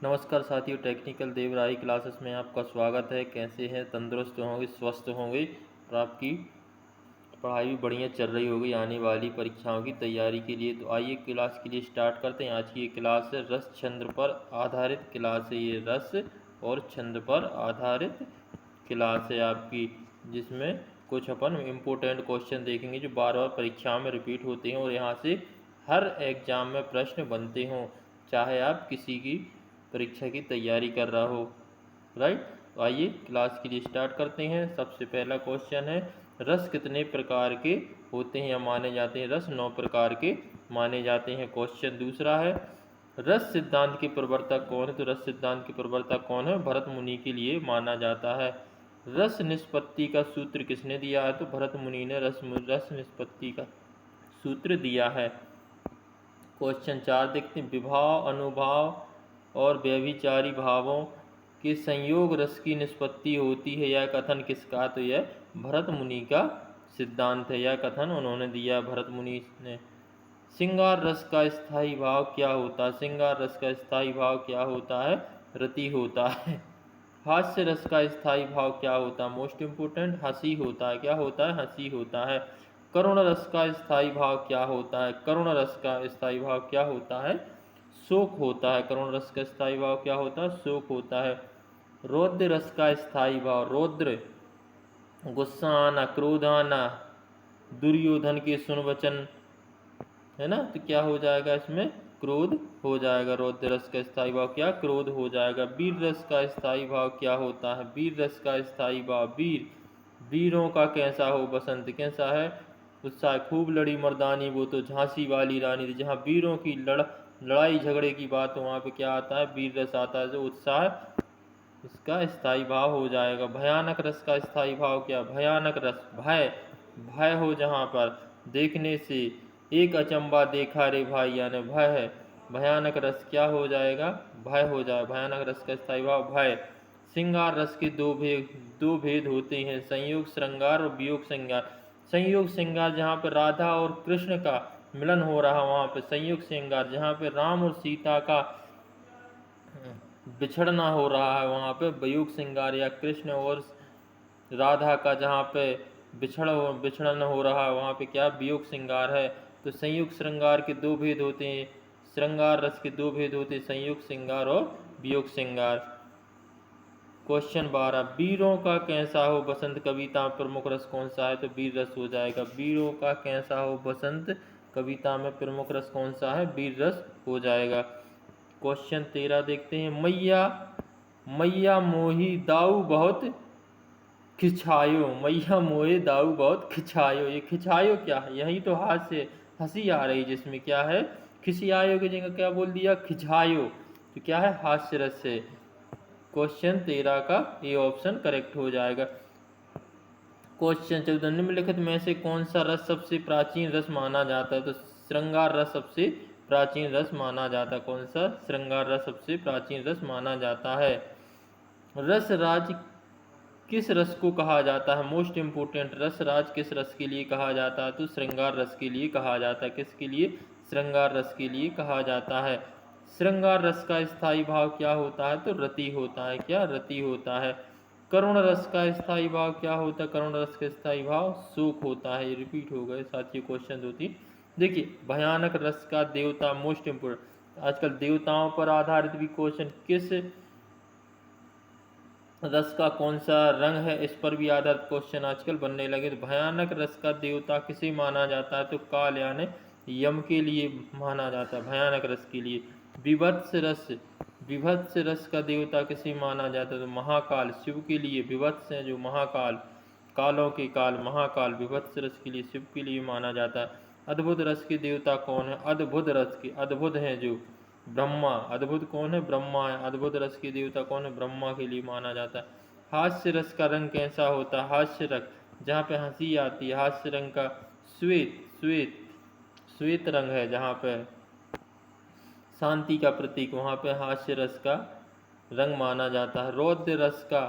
नमस्कार साथियों, technical देवराही classes में आपका स्वागत है। कैसे हैं? तंदुरुस्त होंगे, स्वस्थ होंगे और आपकी पढ़ाई भी बढ़िया चल रही होगी आने वाली परीक्षाओं की तैयारी के लिए। तो आइए क्लास के लिए स्टार्ट करते हैं। आज की ये क्लास है रस छंद पर आधारित क्लास है। ये रस और छंद पर आधारित क्लास है आपकी, जिसमें कुछ अपन इम्पोर्टेंट क्वेश्चन देखेंगे जो बार बार परीक्षा में रिपीट होते हैं और यहाँ से हर एग्जाम में प्रश्न बनते हों, चाहे आप किसी की परीक्षा की तैयारी कर रहा हो। राइट, तो आइए क्लास के लिए स्टार्ट करते हैं। सबसे पहला क्वेश्चन है, रस कितने प्रकार के होते हैं या माने जाते हैं? रस 9 प्रकार के माने जाते हैं। क्वेश्चन दूसरा है, रस सिद्धांत के प्रवर्तक कौन है? तो रस सिद्धांत के प्रवर्तक कौन है? भरत मुनि के लिए माना जाता है। रस निष्पत्ति का सूत्र किसने दिया है? तो भरत मुनि ने रस निष्पत्ति का सूत्र दिया है। क्वेश्चन 4 देखते हैं, विभाव, अनुभाव और व्यभिचारी भावों के संयोग रस की निष्पत्ति होती है। यह कथन किसका? तो यह भरत मुनि का सिद्धांत है। यह कथन उन्होंने दिया, भरत मुनि ने। श्रृंगार रस का स्थायी भाव क्या होता है? श्रृंगार रस का स्थायी भाव क्या होता है? रति होता है। हास्य रस का स्थायी भाव क्या होता है? मोस्ट इंपोर्टेंट, हंसी होता है। क्या होता है? हंसी होता है। करुण रस का स्थायी भाव क्या होता है? करुण रस का स्थायी भाव क्या होता है? शोक होता है। करुण रस का स्थायी भाव क्या होता है? शोक होता है। रौद्र रस का स्थायी भाव, रौद्र गुस्सा आना, क्रोध आना, दुर्योधन के सुन वचन, है ना, तो क्या हो जाएगा इसमें? क्रोध हो जाएगा। रौद्र रस का स्थायी भाव क्या? क्रोध हो जाएगा। वीर रस का स्थायी भाव क्या होता है? वीर रस का स्थायी भाव, वीर, वीरों का कैसा हो बसंत? कैसा है? उत्साह। खूब लड़ी मर्दानी, वो तो झांसी वाली रानी थी। जहाँ वीरों की लड़ाई झगड़े की बात हो, वहाँ पे क्या आता है? वीर रस आता है। जो उत्साह, इसका स्थायी भाव हो जाएगा। भयानक रस का स्थायी भाव क्या? भयानक रस, भय, भय हो जहाँ पर, देखने से एक अचंबा देखा रे भाई, यानी भय है। भयानक रस क्या हो जाएगा? भय हो जाए। भयानक रस का स्थायी भाव भय। श्रृंगार रस के दो भेद होते हैं, संयोग श्रृंगार और वियोग श्रृंगार। संयोग श्रृंगार जहाँ पर राधा और कृष्ण का मिलन हो रहा, वहाँ पे संयोग श्रृंगार। जहाँ पे राम और सीता का बिछड़ना हो रहा है, वहाँ पे वियोग श्रृंगार। या कृष्ण और राधा का जहाँ पे बिछड़न हो रहा है, वहाँ पे क्या? वियोग श्रृंगार है। तो संयुक्त श्रृंगार के दो भेद होते हैं, श्रृंगार रस के दो भेद होते हैं, संयुक्त श्रृंगार और वियोग श्रृंगार। क्वेश्चन 12, वीरों का कैसा हो बसंत कविता में प्रमुख रस कौन सा है? तो वीर रस हो जाएगा। वीरों का कैसा हो बसंत कविता में प्रमुख रस कौन सा है? वीर रस हो जाएगा। क्वेश्चन 13 देखते हैं, मैया मैया मोही दाऊ बहुत खिंचायो, मैया मोहे दाऊ बहुत खिंचायो। ये खिंचायो क्या है? यही तो हाथ से हंसी आ रही, जिसमें क्या है? खिसियायो की जगह क्या बोल दिया? खिंचायो। तो क्या है? हास्य रस से। क्वेश्चन 13 का ये ऑप्शन करेक्ट हो जाएगा। क्वेश्चन 14, निम्नलिखित में से कौन सा रस सबसे प्राचीन रस माना जाता है? तो श्रृंगार रस सबसे प्राचीन रस माना जाता है। कौन सा? श्रृंगार रस सबसे प्राचीन रस माना जाता है। रस राज किस रस को कहा जाता है? मोस्ट इंपोर्टेंट, रस राज किस रस के लिए कहा जाता है? तो श्रृंगार रस के लिए कहा जाता है। किसके लिए? श्रृंगार रस के लिए कहा जाता है। श्रृंगार रस का स्थायी भाव क्या होता है? तो रति होता है। क्या? रति होता है। करुण रस का स्थायी भाव क्या होता है? करुण रस का स्थायी भाव शोक होता है। रिपीट हो गए साथियों क्वेश्चन 2-3। देखिए, भयानक रस का देवता, मोस्ट इंपोर्टेंट, आजकल देवताओं पर आधारित भी क्वेश्चन, किस रस का कौन सा रंग है, इस पर भी आधारित क्वेश्चन आजकल बनने लगे। तो भयानक रस का देवता किसे माना जाता है? तो काल, यानी यम के लिए माना जाता है, भयानक रस के लिए। विभत्स रस, विभत्स रस का देवता किसे माना जाता है? तो महाकाल, शिव के लिए। विभत्स है जो महाकाल, कालों के काल, महाकाल, विभत्स रस के लिए, शिव के लिए माना जाता है। अद्भुत रस के देवता कौन है? अद्भुत रस के, अद्भुत हैं जो ब्रह्मा। अद्भुत कौन है? ब्रह्मा है। अद्भुत रस के देवता कौन है? ब्रह्मा के लिए माना जाता है। हास्य रस का रंग कैसा होता है? हास्य रंग, जहाँ पे हंसी आती है, हास्य रंग का श्वेत, श्वेत, श्वेत रंग है। जहाँ पे शांति का प्रतीक, वहाँ पे हास्य रस का रंग माना जाता है। रौद्र रस का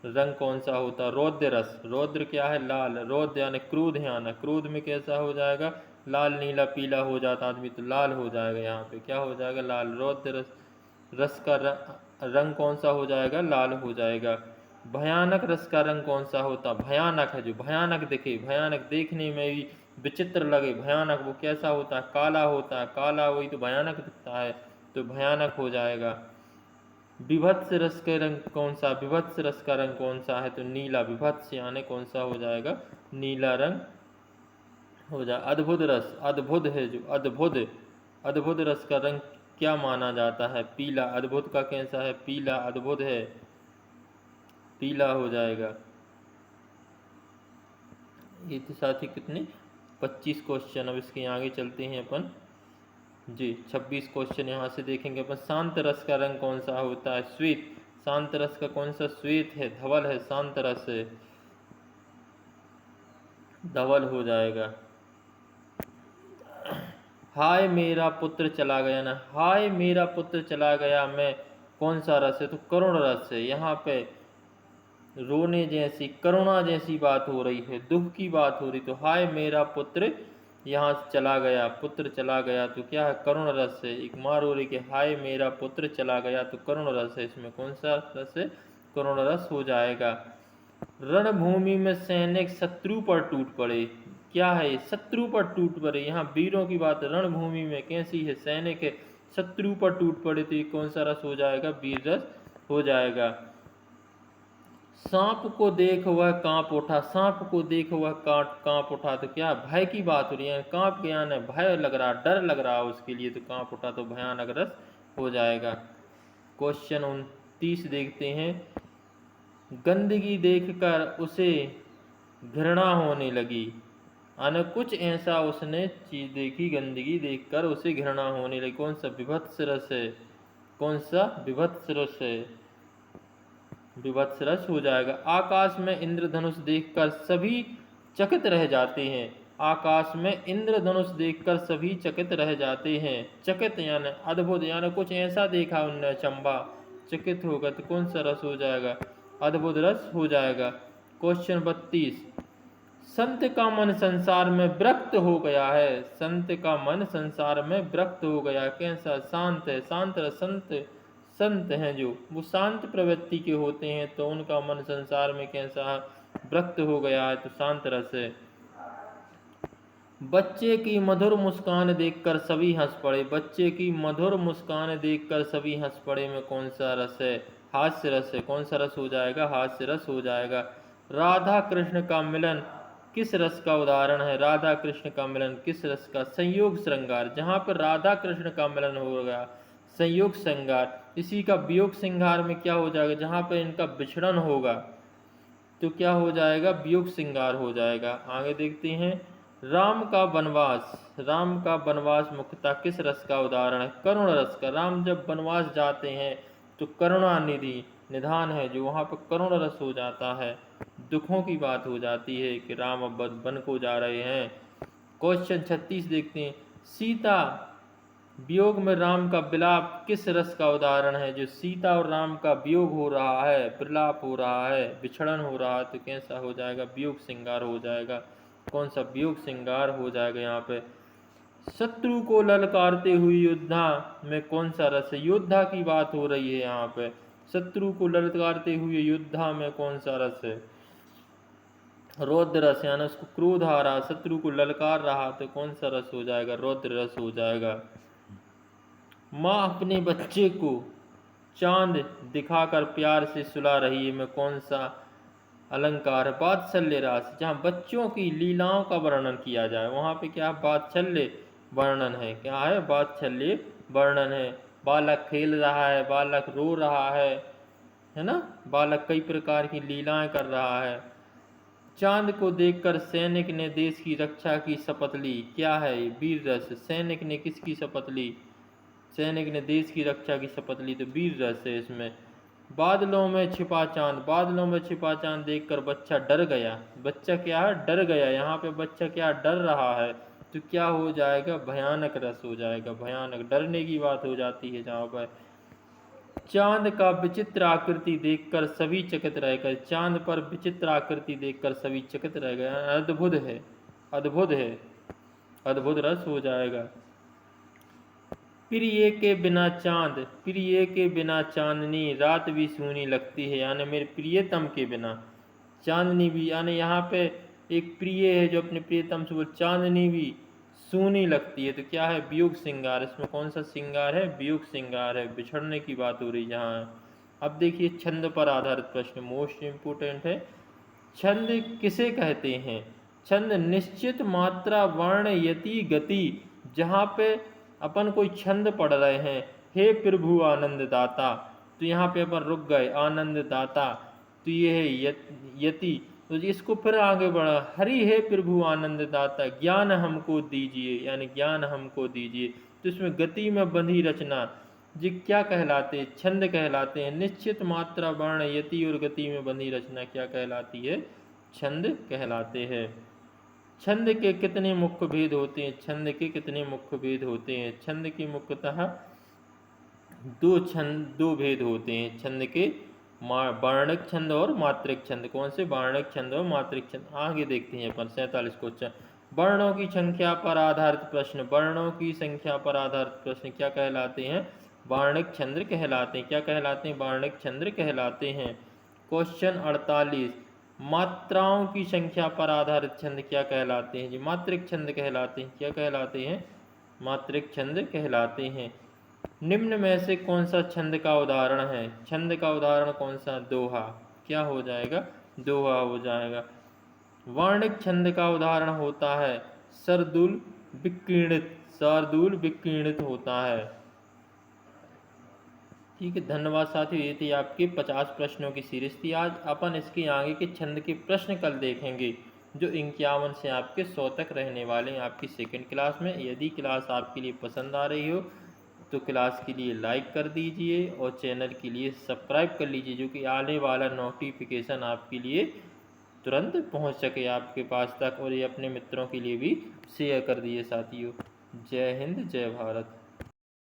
रंग कौन सा होता है? रौद्र रस, रौद्र क्या है? लाल। रौद्र यानी क्रोध है आना, क्रोध में कैसा हो जाएगा? लाल, नीला, पीला हो जाता आदमी, तो लाल हो जाएगा। यहाँ पे क्या हो जाएगा? लाल। रौद्र रस, रस का रंग कौन सा हो जाएगा? लाल हो जाएगा। भयानक रस का रंग कौन सा होता? भयानक है, जो भयानक दिखे, भयानक देखने में भी विचित्र लगे, भयानक, वो कैसा होता है? काला होता है। काला वही तो भयानक दिखता है, तो भयानक हो जाएगा। विभत्स रस का रंग कौन सा? विभत्स रस का रंग कौन सा है? तो नीला। विभत्स यानी कौन सा हो जाएगा? नीला रंग हो जाए। अद्भुत रस, अद्भुत है जो, अद्भुत, अद्भुत रस का रंग क्या माना जाता है? पीला। अद्भुत का कैसा है? पीला। अद्भुत है, पीला हो जाएगा। ये तो साथी कितने 25 क्वेश्चन। अब इसके आगे चलते हैं अपन जी। 26 क्वेश्चन यहाँ से देखेंगे अपन। शांत रस का रंग कौन सा होता है? श्वेत। शांत रस का कौन सा? श्वेत है, धवल है, शांत रस है, धवल हो जाएगा। हाय मेरा पुत्र चला गया ना, हाय मेरा पुत्र चला गया मैं, कौन सा रस है? तो करुण रस है। यहाँ पे रोने जैसी, करुणा जैसी बात हो रही है, दुख की बात हो रही। तो हाय मेरा पुत्र यहाँ से चला गया, पुत्र चला गया, तो क्या है? करुण रस है। एक माँ रो रही कि हाय मेरा पुत्र चला गया, तो करुण रस है। इसमें कौन सा रस है? करुण रस हो जाएगा। रणभूमि में सैनिक शत्रु पर टूट पड़े, क्या है ये? शत्रु पर टूट पड़े। यहाँ वीरों की बात। रणभूमि में कैसी है? सैनिक है, शत्रु पर टूट पड़े, तो ये कौन सा रस हो जाएगा? वीर रस हो जाएगा। सांप को देख वह कांप उठा, सांप को देख वह कांप उठा, तो क्या भय की बात हो रही है? कांप गया है, भय लग रहा, डर लग रहा है उसके लिए, तो कांप उठा, तो भयानक रस हो जाएगा। क्वेश्चन 29 देखते हैं। गंदगी देखकर उसे घृणा होने लगी, अन कुछ ऐसा उसने चीज देखी, गंदगी देखकर उसे घृणा होने लगी। कौन सा? विभत्स रस है। कौन सा? विभत्स रस है, विभत्स रस हो जाएगा। आकाश में इंद्रधनुष देखकर सभी चकित रह जाते हैं, आकाश में इंद्रधनुष देखकर सभी चकित रह जाते हैं। चकित यानी अद्भुत, यानी कुछ ऐसा देखा उनने, चंबा, चकित होगा, तो कौन सा रस हो जाएगा? अद्भुत रस हो जाएगा। क्वेश्चन 32। संत का मन संसार में विरक्त हो गया है, संत का मन संसार में विरक्त हो गया, कैसा? शांत है, शांत रस। संत, संत हैं जो, वो शांत प्रवृत्ति के होते हैं, तो उनका मन संसार में कैसा? विरक्त हो गया है, तो शांत रस है। बच्चे की मधुर मुस्कान देखकर सभी हंस पड़े, बच्चे की मधुर मुस्कान देखकर सभी हंस पड़े में कौन सा रस है? हास्य रस है। कौन सा रस हो जाएगा? हास्य रस हो जाएगा। राधा कृष्ण का मिलन किस रस का उदाहरण है? राधा कृष्ण का मिलन किस रस का? संयोग श्रृंगार। जहाँ पर राधा कृष्ण का मिलन होगा, संयोग श्रृंगार। इसी का वियोग श्रृंगार में क्या हो जाएगा? जहाँ पर इनका विछड़न होगा, तो क्या हो जाएगा? वियोग श्रृंगार हो जाएगा। आगे देखते हैं। राम का वनवास, राम का वनवास मुख्यतः किस रस का उदाहरण है? करुण रस का। राम जब वनवास जाते हैं तो करुणा निधि निधान है, जो वहाँ पर करुण रस हो जाता है, दुखों की बात हो जाती है कि राम अब वन को जा रहे हैं। क्वेश्चन 36 देखते हैं। सीता वियोग में राम का विलाप किस रस का उदाहरण है? जो सीता और राम का वियोग हो रहा है, विलाप हो रहा है, विछड़न हो रहा है, तो कैसा हो जाएगा? वियोग श्रृंगार हो जाएगा। कौन सा? वियोग श्रृंगार हो जाएगा। यहाँ पे शत्रु को ललकारते हुए योद्धा में कौन सा रस है? योद्धा की बात हो रही है यहाँ पे। शत्रु को ललकारते हुए योद्धा में कौन सा रस है? रौद्र रस, यानी उसको क्रोध आ रहा, शत्रु को ललकार रहा, तो कौन सा रस हो जाएगा? रौद्र रस हो जाएगा। माँ अपने बच्चे को चांद दिखाकर प्यार से सुला रही है में कौन सा अलंकार है? वात्सल्य रास। जहाँ बच्चों की लीलाओं का वर्णन किया जाए, वहाँ पे क्या? वात्सल्य वर्णन है। क्या है? वात्सल्य वर्णन है। बालक खेल रहा है, बालक रो रहा है ना, बालक कई प्रकार की लीलाएं कर रहा है। चांद को देखकर सैनिक ने देश की रक्षा की शपथ ली, क्या है? वीर रस। सैनिक ने किसकी शपथ ली? सैनिक ने देश की रक्षा की शपथ ली, तो वीर रस है इसमें। बादलों में छिपा चांद, बादलों में छिपा चांद देखकर बच्चा डर गया, बच्चा क्या है? डर गया। यहाँ पे बच्चा क्या? डर रहा है, तो क्या हो जाएगा? भयानक रस हो जाएगा। भयानक, डरने की बात हो जाती है जहाँ पर। चांद का विचित्र आकृति देखकर सभी चकित रह गए, चांद पर विचित्र आकृति देखकर सभी चकित रह गए। अद्भुत है, अद्भुत है, अद्भुत रस हो जाएगा। प्रिय के बिना चांद, प्रिय के बिना चांदनी रात भी सूनी लगती है, यानी मेरे प्रियतम के बिना चांदनी भी, यानी यहाँ पे एक प्रिय है जो अपने प्रियतम से, वो चांदनी भी सूनी लगती है। तो क्या है, वियोग श्रृंगार। इसमें कौन सा श्रृंगार है, वियोग श्रृंगार है, बिछड़ने की बात हो रही यहाँ। अब देखिए छंद पर आधारित प्रश्न, मोस्ट इम्पोर्टेंट है। छंद किसे कहते हैं? छंद निश्चित मात्रा, वर्ण, यति, गति। जहाँ पे अपन कोई छंद पढ़ रहे हैं, हे प्रभु आनंद दाता, तो यहाँ पे अपन रुक गए, आनंद दाता, तो ये है यति। तो इसको फिर आगे बढ़ा, हरि हे प्रभु आनंद दाता, ज्ञान हमको दीजिए, यानी ज्ञान हमको दीजिए। तो इसमें गति में बंधी रचना जी क्या कहलाते हैं, छंद कहलाते हैं। निश्चित मात्रा, वर्ण, यति और गति में बंधी रचना क्या कहलाती है, छंद कहलाते हैं। छंद के कितने मुख्य भेद होते हैं? छंद के कितने मुख्य भेद होते हैं? छंद के मुख्यतः दो भेद होते हैं छंद के, वर्णक छंद और मात्रिक छंद। कौन से? वर्णक छंद और मात्रिक छंद। आगे देखते हैं अपन 47 क्वेश्चन। वर्णों की संख्या पर आधारित प्रश्न, वर्णों की संख्या पर आधारित प्रश्न क्या कहलाते हैं? वर्णक छंद कहलाते हैं। क्या कहलाते हैं? वर्णक छंद कहलाते हैं। क्वेश्चन 48, मात्राओं की संख्या पर आधारित छंद क्या कहलाते हैं? जी मात्रिक छंद कहलाते हैं। क्या कहलाते हैं? मात्रिक छंद कहलाते हैं। निम्न में से कौन सा छंद का उदाहरण है? छंद का उदाहरण कौन सा? दोहा। क्या हो जाएगा? दोहा हो जाएगा। वर्णिक छंद का उदाहरण होता है शार्दूल विकीर्णित, शार्दूल विकीर्णित होता है। ठीक है, धन्यवाद साथियों। ये थी आपके 50 प्रश्नों की सीरीज थी आज। अपन इसके आगे के छंद के प्रश्न कल देखेंगे, जो 51 से आपके 100 तक रहने वाले हैं आपकी सेकंड क्लास में। यदि क्लास आपके लिए पसंद आ रही हो तो क्लास के लिए लाइक कर दीजिए और चैनल के लिए सब्सक्राइब कर लीजिए, जो कि आने वाला नोटिफिकेशन आपके लिए तुरंत पहुंच सके आपके पास तक। और ये अपने मित्रों के लिए भी शेयर कर दिए साथियों। जय हिंद, जय भारत।